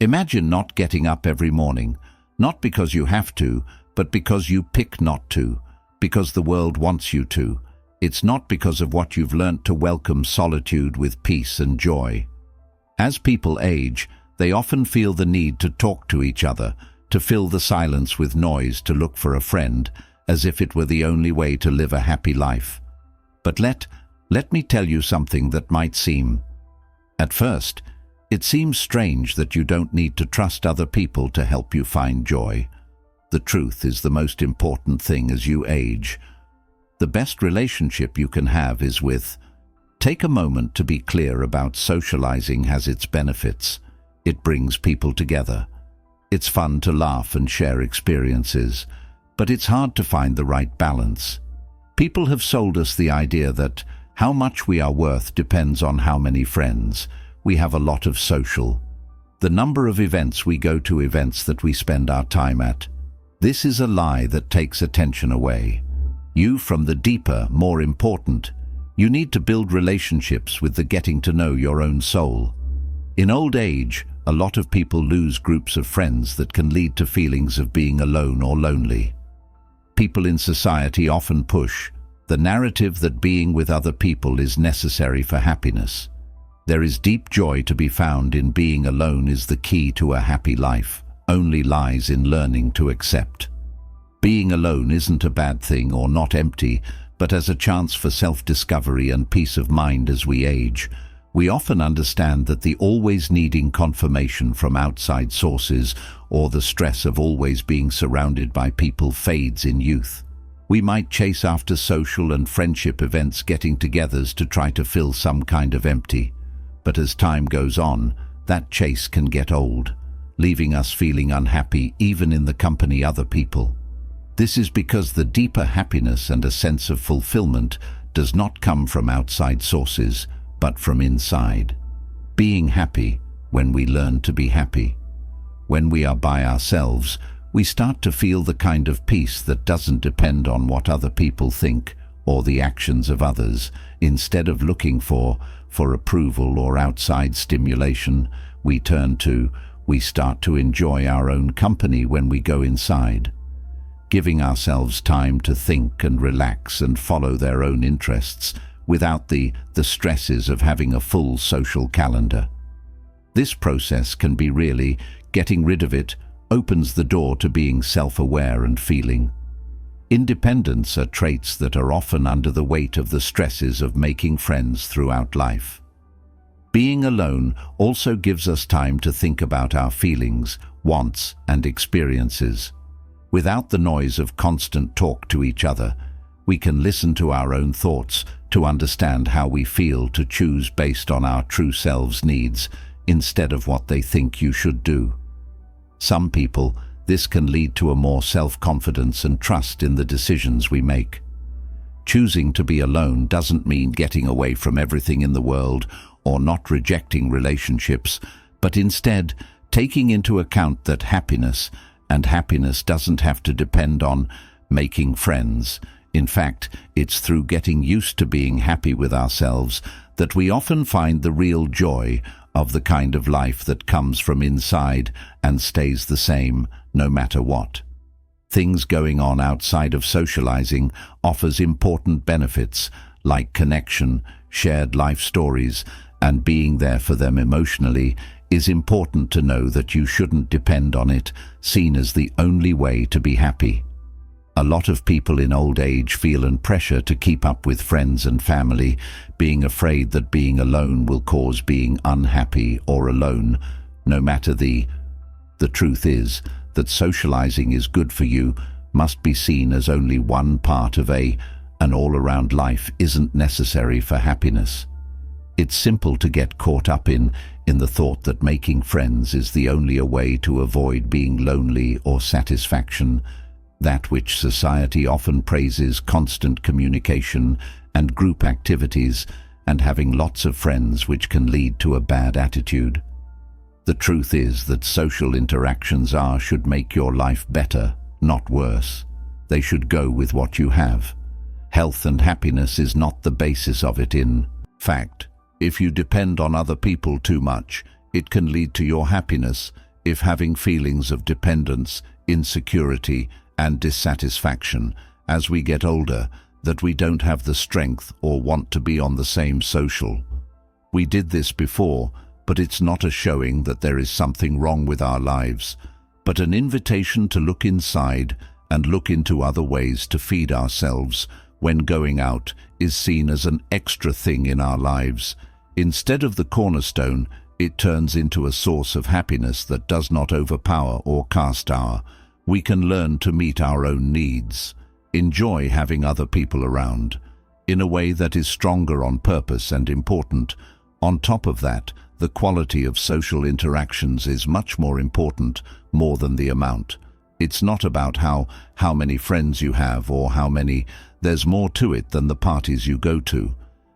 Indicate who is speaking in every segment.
Speaker 1: Imagine not getting up every morning, not because you have to, but because you pick not to, because the world wants you to. It's not because of what you've learnt to welcome solitude with peace and joy. As people age, they often feel the need to talk to each other, to fill the silence with noise, to look for a friend, as if it were the only way to live a happy life. But let me tell you something that might seem, at first, it seems strange that you don't need to trust other people to help you find joy. The truth is the most important thing as you age. The best relationship you can have is with. Take a moment to be clear about socializing has its benefits. It brings people together. It's fun to laugh and share experiences, but it's hard to find the right balance. People have sold us the idea that how much we are worth depends on how many friends. We have a lot of social. The number of events we go to, events that we spend our time at. This is a lie that takes attention away. You from the deeper, more important. You need to build relationships with the getting to know your own soul. In old age, a lot of people lose groups of friends that can lead to feelings of being alone or lonely. People in society often push the narrative that being with other people is necessary for happiness. There is deep joy to be found in being alone. Is the key to a happy life only lies in learning to accept. Being alone isn't a bad thing or not empty, but as a chance for self-discovery and peace of mind. As we age, we often understand that the always needing confirmation from outside sources or the stress of always being surrounded by people fades in youth. We might chase after social and friendship events, getting-togethers to try to fill some kind of empty. But as time goes on, that chase can get old, leaving us feeling unhappy even in the company of other people. This is because the deeper happiness and a sense of fulfillment does not come from outside sources, but from inside. Being happy when we learn to be happy. When we are by ourselves, we start to feel the kind of peace that doesn't depend on what other people think or the actions of others. Instead of looking for approval or outside stimulation, we start to enjoy our own company when we go inside, giving ourselves time to think and relax and follow their own interests without the stresses of having a full social calendar. This process can be really, getting rid of it opens the door to being self-aware and feeling. Independence are traits that are often under the weight of the stresses of making friends throughout life. Being alone also gives us time to think about our feelings, wants, and experiences. Without the noise of constant talk to each other, we can listen to our own thoughts, to understand how we feel, to choose based on our true selves' needs, instead of what they think you should do. Some people, this can lead to a more self-confidence and trust in the decisions we make. Choosing to be alone doesn't mean getting away from everything in the world or not rejecting relationships, but instead taking into account that happiness doesn't have to depend on making friends. In fact, it's through getting used to being happy with ourselves that we often find the real joy of the kind of life that comes from inside and stays the same no matter what. Things going on outside of socializing offers important benefits like connection, shared life stories, and being there for them emotionally. Is important to know that you shouldn't depend on it, seen as the only way to be happy. A lot of people in old age feel an pressure to keep up with friends and family, being afraid that being alone will cause being unhappy or alone, no matter the truth is that socializing is good for you, must be seen as only one part of an all-around life isn't necessary for happiness. It's simple to get caught up in the thought that making friends is the only way to avoid being lonely or satisfaction, that which society often praises: constant communication and group activities, and having lots of friends, which can lead to a bad attitude. The truth is that social interactions should make your life better, not worse. They should go with what you have. Health and happiness is not the basis of it. In fact, if you depend on other people too much, it can lead to your happiness if having feelings of dependence, insecurity, and dissatisfaction as we get older that we don't have the strength or want to be on the same social. We did this before, but it's not a showing that there is something wrong with our lives, but an invitation to look inside and look into other ways to feed ourselves when going out is seen as an extra thing in our lives. Instead of the cornerstone, it turns into a source of happiness that does not overpower or cast our. We can learn to meet our own needs, enjoy having other people around, in a way that is stronger on purpose and important. On top of that, the quality of social interactions is much more important, more than the amount. It's not about how many friends you have or how many. There's more to it than the parties you go to,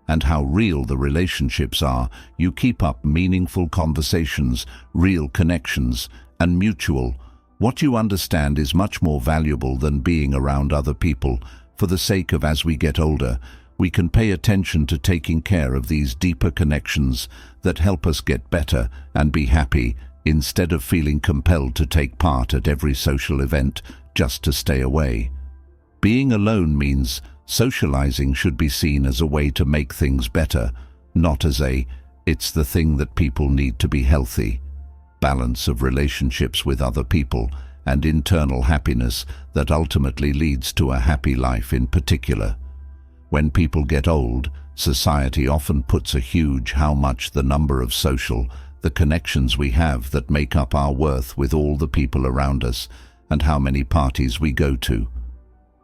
Speaker 1: and how real the relationships are. You keep up meaningful conversations, real connections, and mutual. What you understand is much more valuable than being around other people. For the sake of as we get older, we can pay attention to taking care of these deeper connections that help us get better and be happy, instead of feeling compelled to take part at every social event just to stay away. Being alone means socializing should be seen as a way to make things better, not as it's the thing that people need to be healthy. Balance of relationships with other people and internal happiness that ultimately leads to a happy life in particular. When people get old, society often puts a huge how much the number of the connections we have that make up our worth with all the people around us and how many parties we go to.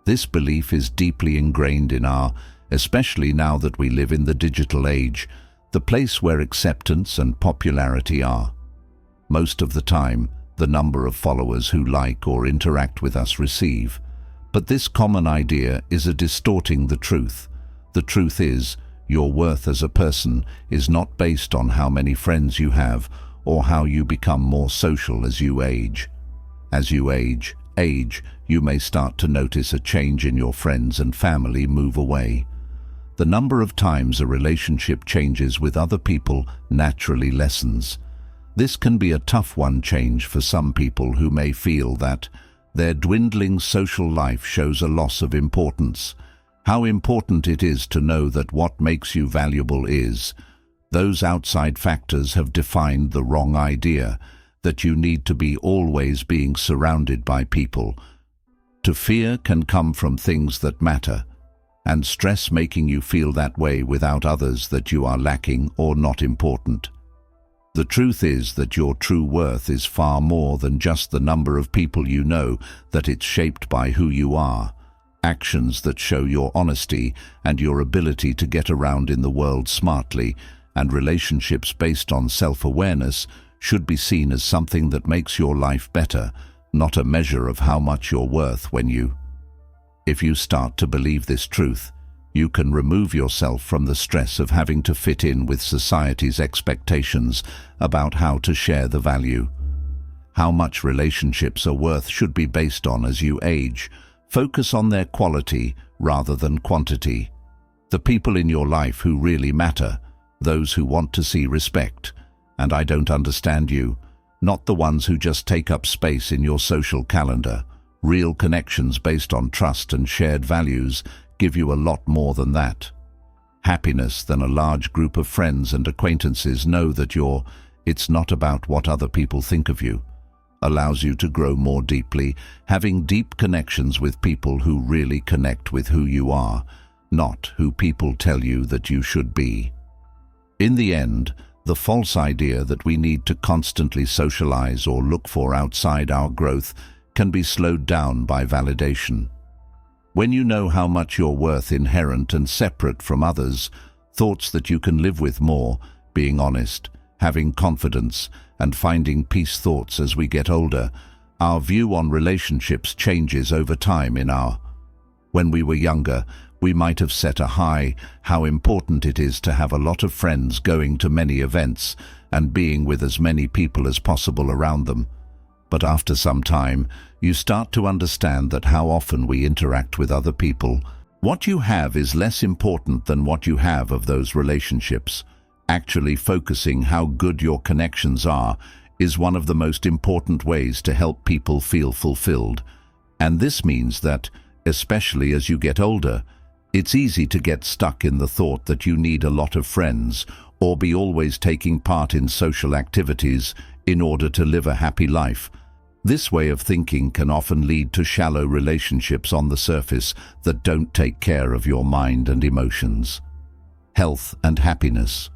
Speaker 1: This belief is deeply ingrained in especially now that we live in the digital age, the place where acceptance and popularity are. Most of the time, the number of followers who like or interact with us receive. But this common idea is a distorting the truth. The truth is, your worth as a person is not based on how many friends you have or how you become more social as you age. As you age, you may start to notice a change in your friends and family move away. The number of times a relationship changes with other people naturally lessens. This can be a tough change for some people who may feel that their dwindling social life shows a loss of importance. How important it is to know that what makes you valuable is, those outside factors have defined the wrong idea, that you need to be always being surrounded by people. To fear can come from things that matter, and stress making you feel that way without others that you are lacking or not important. The truth is that your true worth is far more than just the number of people you know, that it's shaped by who you are. Actions that show your honesty and your ability to get around in the world smartly, and relationships based on self-awareness should be seen as something that makes your life better, not a measure of how much you're worth. If you start to believe this truth, you can remove yourself from the stress of having to fit in with society's expectations about how to share the value. How much relationships are worth should be based on as you age. Focus on their quality rather than quantity. The people in your life who really matter, those who want to see respect, and I don't understand you, not the ones who just take up space in your social calendar. Real connections based on trust and shared values give you a lot more than that. Happiness than a large group of friends and acquaintances know that it's not about what other people think of you. Allows you to grow more deeply, having deep connections with people who really connect with who you are, not who people tell you that you should be. In the end, the false idea that we need to constantly socialize or look for outside our growth can be slowed down by validation. When you know how much you're worth inherent and separate from others, thoughts that you can live with more, being honest, having confidence, and finding peace. Thoughts as we get older, our view on relationships changes over time. When we were younger, we might have set a high, how important it is to have a lot of friends, going to many events, and being with as many people as possible around them. But after some time, you start to understand that how often we interact with other people. What you have is less important than what you have of those relationships. Actually focusing how good your connections are is one of the most important ways to help people feel fulfilled. And this means that, especially as you get older, it's easy to get stuck in the thought that you need a lot of friends or be always taking part in social activities in order to live a happy life. This way of thinking can often lead to shallow relationships on the surface that don't take care of your mind and emotions. Health and happiness.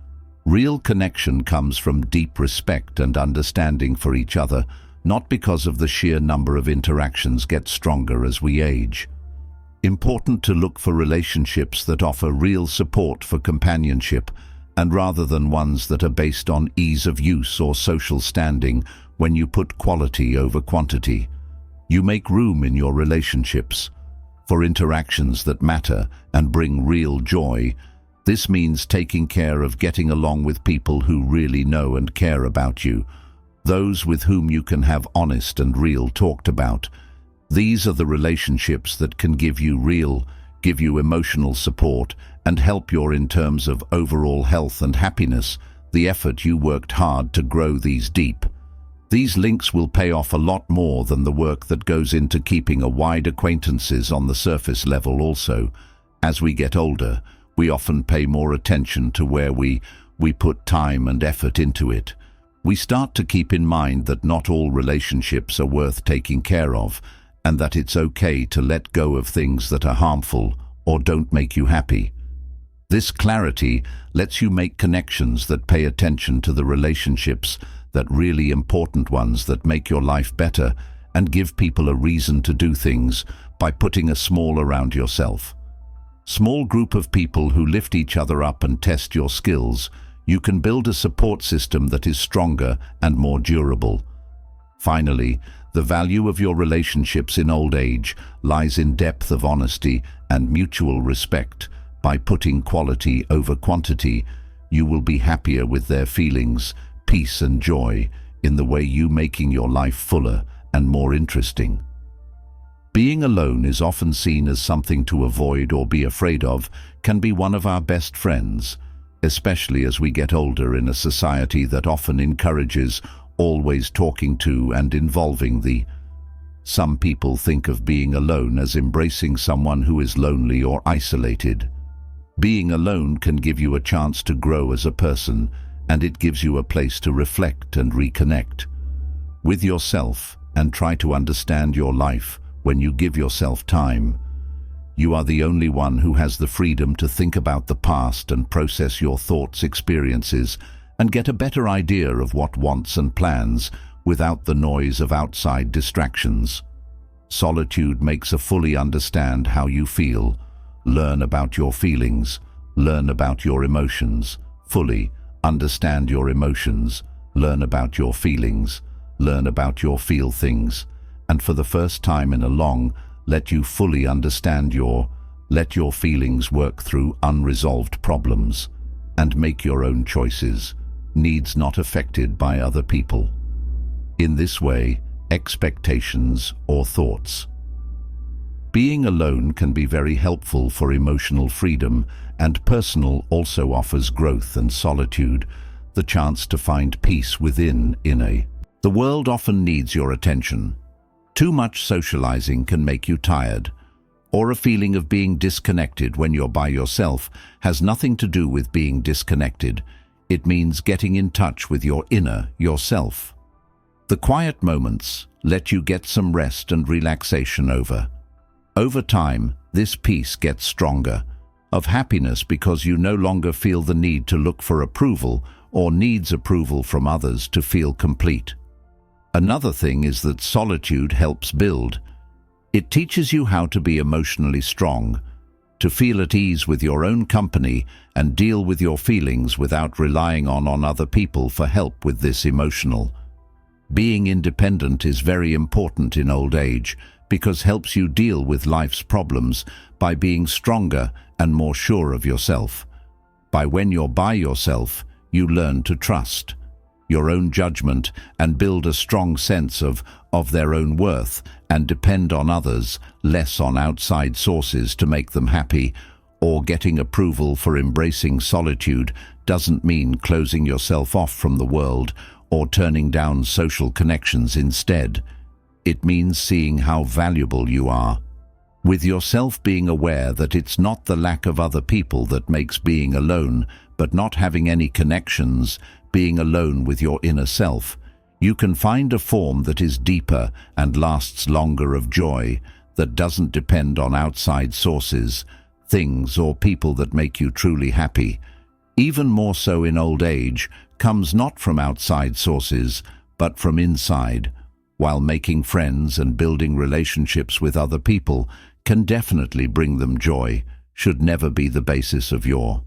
Speaker 1: Real connection comes from deep respect and understanding for each other, not because of the sheer number of interactions gets stronger as we age. Important to look for relationships that offer real support for companionship, and rather than ones that are based on ease of use or social standing. When you put quality over quantity, you make room in your relationships for interactions that matter and bring real joy. This means taking care of getting along with people who really know and care about you, those with whom you can have honest and real talked about. These are the relationships that can give you emotional support and help you in terms of overall health and happiness, the effort you worked hard to grow these deep. These links will pay off a lot more than the work that goes into keeping a wide acquaintances on the surface level also. As we get older, we often pay more attention to where we put time and effort into it. We start to keep in mind that not all relationships are worth taking care of, and that it's okay to let go of things that are harmful or don't make you happy. This clarity lets you make connections that pay attention to the relationships, that really important ones that make your life better, and give people a reason to do things by putting a small around yourself. Small group of people who lift each other up and test your skills. You can build a support system that is stronger and more durable. Finally, the value of your relationships in old age lies in depth of honesty and mutual respect. By putting quality over quantity, you will be happier with their feelings, peace and joy in the way you making your life fuller and more interesting. Being alone is often seen as something to avoid or be afraid of, can be one of our best friends, especially as we get older in a society that often encourages always talking to and involving the. Some people think of being alone as embracing someone who is lonely or isolated. Being alone can give you a chance to grow as a person, and it gives you a place to reflect and reconnect with yourself and try to understand your life. When you give yourself time, you are the only one who has the freedom to think about the past and process your thoughts, experiences, and get a better idea of what wants and plans without the noise of outside distractions. Solitude makes a fully understand how you feel, learn about your feelings, learn about your emotions, fully understand your emotions, learn about your feelings, learn about your feel things, and for the first time in a long, let you fully understand let your feelings work through unresolved problems and make your own choices, needs not affected by other people. In this way, expectations or thoughts. Being alone can be very helpful for emotional freedom, and personal also offers growth and solitude, the chance to find peace within. The world often needs your attention. Too much socializing can make you tired, or a feeling of being disconnected when you're by yourself has nothing to do with being disconnected. It means getting in touch with your inner yourself. The quiet moments let you get some rest and relaxation over. Over time, this peace gets stronger, of happiness, because you no longer feel the need to look for approval or needs approval from others to feel complete. Another thing is that solitude helps build. It teaches you how to be emotionally strong, to feel at ease with your own company and deal with your feelings without relying on other people for help with this emotional. Being independent is very important in old age because helps you deal with life's problems by being stronger and more sure of yourself. When you're by yourself, you learn to trust your own judgment and build a strong sense of their own worth and depend on others, less on outside sources to make them happy. Or getting approval for embracing solitude doesn't mean closing yourself off from the world or turning down social connections instead. It means seeing how valuable you are, with yourself being aware that it's not the lack of other people that makes being alone, but not having any connections, being alone with your inner self. You can find a form that is deeper and lasts longer of joy, that doesn't depend on outside sources, things or people that make you truly happy. Even more so in old age, comes not from outside sources, but from inside, while making friends and building relationships with other people can definitely bring them joy, should never be the basis of your.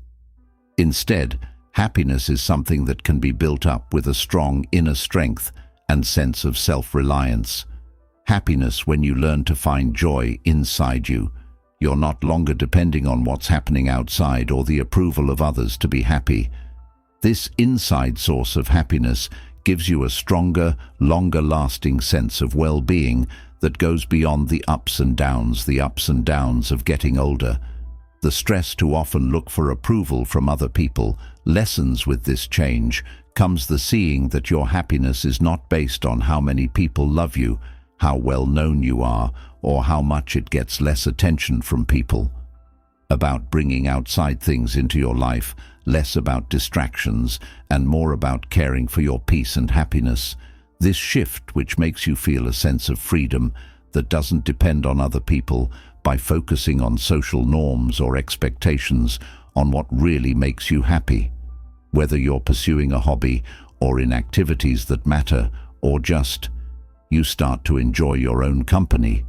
Speaker 1: Instead, happiness is something that can be built up with a strong inner strength and sense of self-reliance. Happiness when you learn to find joy inside you. You're not longer depending on what's happening outside or the approval of others to be happy. This inside source of happiness gives you a stronger, longer-lasting sense of well-being that goes beyond the ups and downs of getting older. The stress to often look for approval from other people lessens with this change. Comes the seeing that your happiness is not based on how many people love you, how well known you are, or how much it gets less attention from people. About bringing outside things into your life, less about distractions, and more about caring for your peace and happiness. This shift, which makes you feel a sense of freedom that doesn't depend on other people, by focusing on social norms or expectations, on what really makes you happy. Whether you're pursuing a hobby or in activities that matter, or just you start to enjoy your own company.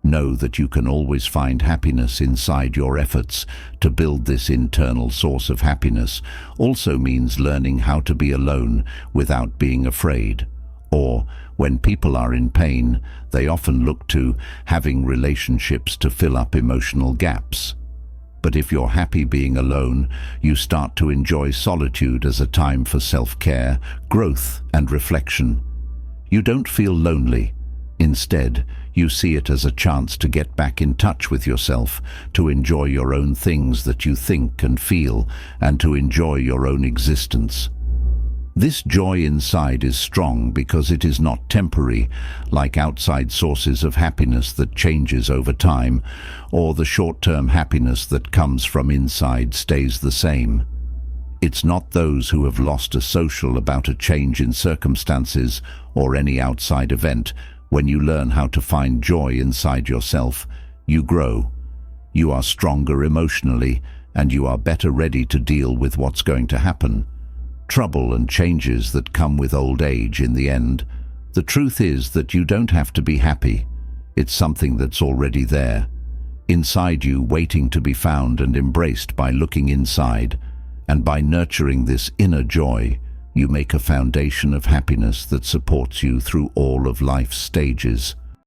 Speaker 1: Know that you can always find happiness inside your efforts. To build this internal source of happiness also means learning how to be alone without being afraid. Or, when people are in pain, they often look to having relationships to fill up emotional gaps. But if you're happy being alone, you start to enjoy solitude as a time for self-care, growth, and reflection. You don't feel lonely. Instead, you see it as a chance to get back in touch with yourself, to enjoy your own things that you think and feel, and to enjoy your own existence. This joy inside is strong because it is not temporary, like outside sources of happiness that changes over time, or the short-term happiness that comes from inside stays the same. It's not those who have lost a social about a change in circumstances or any outside event. When you learn how to find joy inside yourself, you grow. You are stronger emotionally, and you are better ready to deal with what's going to happen. Trouble and changes that come with old age in the end. The truth is that you don't have to be happy. It's something that's already there, inside you, waiting to be found and embraced. By looking inside, and by nurturing this inner joy, you make a foundation of happiness that supports you through all of life's stages.